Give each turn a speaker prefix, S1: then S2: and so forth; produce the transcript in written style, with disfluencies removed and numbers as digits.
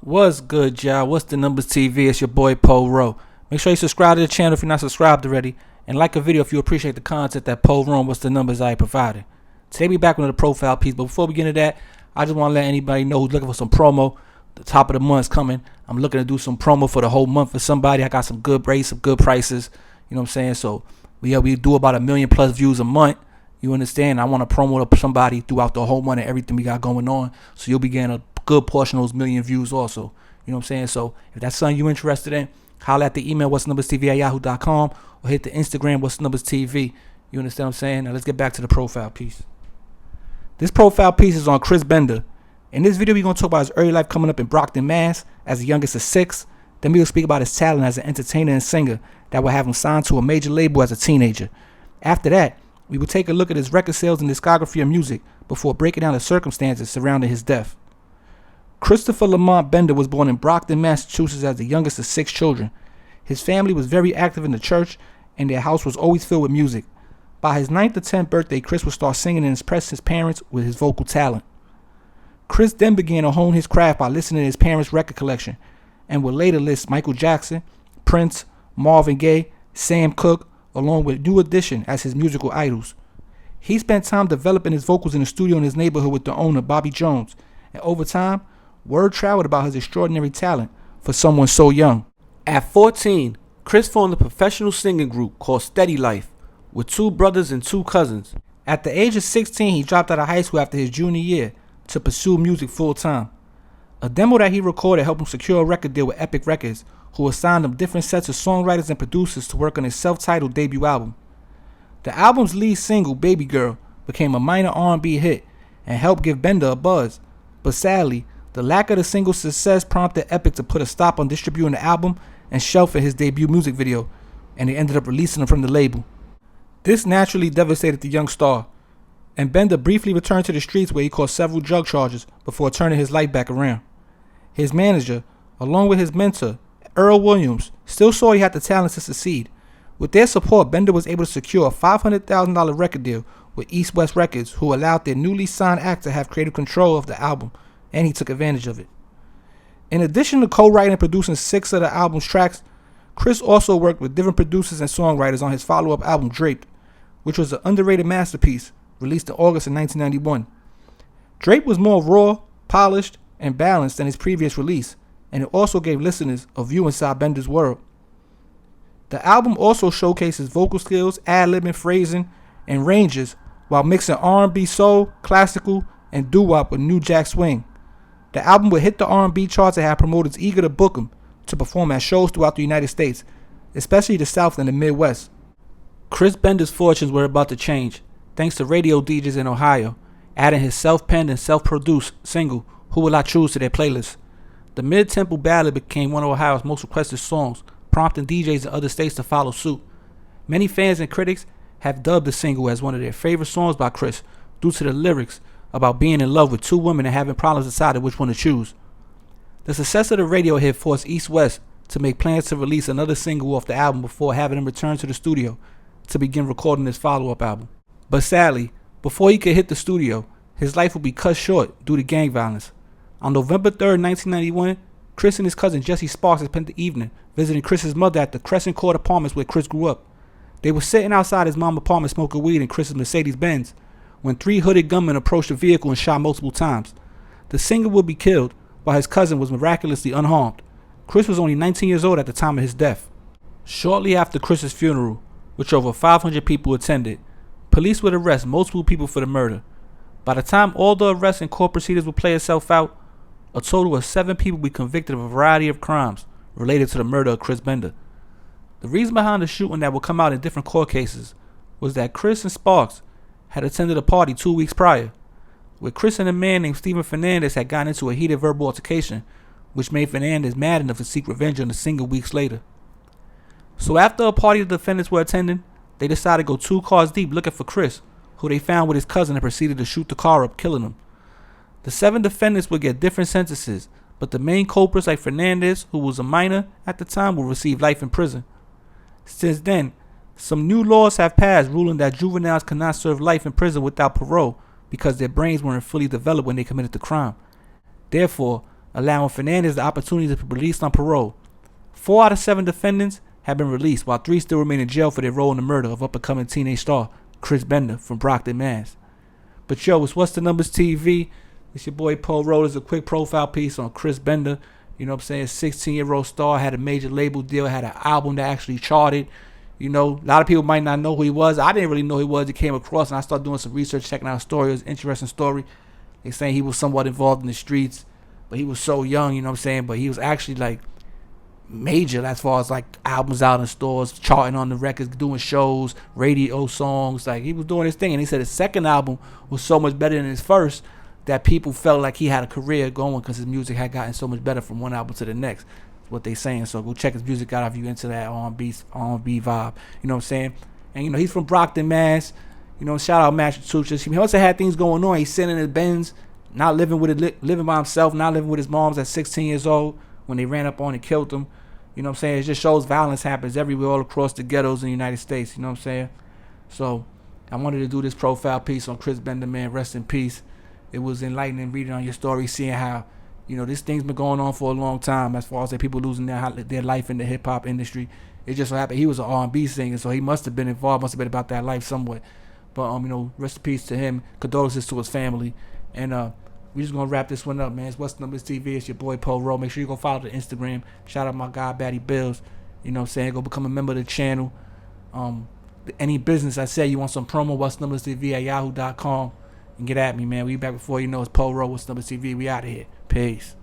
S1: What's good, y'all? What's the numbers TV? It's your boy Poe Rowe. Make sure you subscribe to the channel if you're not subscribed already, and like a video if you appreciate the content that Poe Rowe What's the Numbers I provided. Today we back with another profile piece, but before we get into that, I just want to let anybody know who's looking for some promo. The top of the month's coming. I'm looking to do some promo for the whole month for somebody. I got some good rates, some good prices. You know what I'm saying? So we do about 1 million plus views a month. You understand? I want to promo to somebody throughout the whole month and everything we got going on. So you'll be getting a good portion of those million views also. You know what I'm saying? So if that's something you're interested in, holler at the email WhatsTheNumbersTV@yahoo.com or hit the Instagram WhatsTheNumbersTV. You understand what I'm saying? Now let's get back to the profile piece. This profile piece is on Chris Bender. In this video, we're going to talk about his early life coming up in Brockton, Mass. as the youngest of 6. Then we will speak about his talent as an entertainer and singer that will have him signed to a major label as a teenager. After that, we will take a look at his record sales and discography of music before breaking down the circumstances surrounding his death. Christopher Lamont Bender was born in Brockton, Massachusetts as the youngest of 6 children. His family was very active in the church and their house was always filled with music. By his 9th or 10th birthday, Chris would start singing and impress his parents with his vocal talent. Chris then began to hone his craft by listening to his parents' record collection and would later list Michael Jackson, Prince, Marvin Gaye, Sam Cooke, along with New Edition as his musical idols. He spent time developing his vocals in the studio in his neighborhood with the owner, Bobby Jones, and over time, word traveled about his extraordinary talent for someone so young. At 14, Chris formed a professional singing group called Steady Life with 2 brothers and 2 cousins. At the age of 16, he dropped out of high school after his junior year to pursue music full-time. A demo that he recorded helped him secure a record deal with Epic Records, who assigned him different sets of songwriters and producers to work on his self-titled debut album. The album's lead single, Baby Girl, became a minor R&B hit and helped give Bender a buzz, but sadly, the lack of the single's success prompted Epic to put a stop on distributing the album and shelving his debut music video, and they ended up releasing him from the label. This naturally devastated the young star, and Bender briefly returned to the streets where he caught several drug charges before turning his life back around. His manager, along with his mentor, Earl Williams, still saw he had the talent to succeed. With their support, Bender was able to secure a $500,000 record deal with East West Records, who allowed their newly signed act to have creative control of the album, and he took advantage of it. In addition to co-writing and producing 6 of the album's tracks, Chris also worked with different producers and songwriters on his follow-up album, Draped, which was an underrated masterpiece released in August of 1991. Draped was more raw, polished, and balanced than his previous release, and it also gave listeners a view inside Bender's world. The album also showcases vocal skills, ad-libbing, phrasing, and ranges while mixing R&B, soul, classical, and doo-wop with new jack swing. The album would hit the R&B charts and have promoters eager to book him to perform at shows throughout the United States, especially the South and the Midwest. Chris Bender's fortunes were about to change, thanks to radio DJs in Ohio, adding his self-penned and self-produced single, Who Will I Choose, to their playlist. The mid-tempo ballad became one of Ohio's most requested songs, prompting DJs in other states to follow suit. Many fans and critics have dubbed the single as one of their favorite songs by Chris due to the lyrics about being in love with 2 women and having problems deciding which one to choose. The success of the radio hit forced East West to make plans to release another single off the album before having him return to the studio to begin recording his follow-up album. But sadly, before he could hit the studio, his life would be cut short due to gang violence. On November 3rd, 1991, Chris and his cousin Jesse Sparks had spent the evening visiting Chris's mother at the Crescent Court Apartments where Chris grew up. They were sitting outside his mom's apartment smoking weed in Chris's Mercedes-Benz when 3 hooded gunmen approached the vehicle and shot multiple times. The singer would be killed while his cousin was miraculously unharmed. Chris was only 19 years old at the time of his death. Shortly after Chris's funeral, which over 500 people attended, police would arrest multiple people for the murder. By the time all the arrests and court proceedings would play itself out, a total of 7 people would be convicted of a variety of crimes related to the murder of Chris Bender. The reason behind the shooting that would come out in different court cases was that Chris and Sparks had attended a party 2 weeks prior, where Chris and a man named Steven Fernandez had gotten into a heated verbal altercation, which made Fernandez mad enough to seek revenge on the singer weeks later. So after a party the defendants were attending, they decided to go 2 cars deep looking for Chris, who they found with his cousin, and proceeded to shoot the car up, killing him. The 7 defendants would get different sentences, but the main culprits like Fernandez, who was a minor at the time, will receive life in prison. Since then, some new laws have passed ruling that juveniles cannot serve life in prison without parole because their brains weren't fully developed when they committed the crime. Therefore, allowing Fernandez the opportunity to be released on parole. 4 out of 7 defendants have been released, while 3 still remain in jail for their role in the murder of up-and-coming teenage star Chris Bender from Brockton, Mass. But yo, it's What's the Numbers TV. It's your boy Poe Rowe. There's a quick profile piece on Chris Bender. You know what I'm saying? 16-year-old star, had a major label deal, had an album that actually charted. You know, a lot of people might not know who he was. I didn't really know who he was. He came across, and I started doing some research, checking out a story. It was an interesting story. They saying he was somewhat involved in the streets, but he was so young, you know what I'm saying? But he was actually like major as far as like albums out in stores, charting on the records, doing shows, radio songs. Like, he was doing his thing. And he said his second album was so much better than his first that people felt like he had a career going because his music had gotten so much better from one album to the next. That's what they saying. So go check his music out if you into that R&B vibe. You know what I'm saying? And you know, he's from Brockton, Mass. You know, shout out Massachusetts. He also had things going on. He's sitting in his Benz, not living with it, living by himself, not living with his moms at 16 years old when they ran up on and killed him. You know what I'm saying? It just shows violence happens everywhere, all across the ghettos in the United States. You know what I'm saying? So I wanted to do this profile piece on Chris Bender, man. Rest in peace. It was enlightening reading on your story, seeing how, you know, this thing's been going on for a long time as far as the people losing their life in the hip-hop industry. It just so happened he was an R&B singer, so he must have been involved, must have been about that life somewhat. But, you know, rest in peace to him. Condolences to his family. And we just going to wrap this one up, man. It's What's the Numbers TV. It's your boy, Poe Rowe. Make sure you go follow the Instagram. Shout out my guy, Batty Bills. You know what I'm saying? Go become a member of the channel. Any business I say you want some promo, What's the Numbers TV at yahoo.com. And get at me, man. We back before you know it's Poe Rowe, What's the Numbers TV. We out of here. Peace.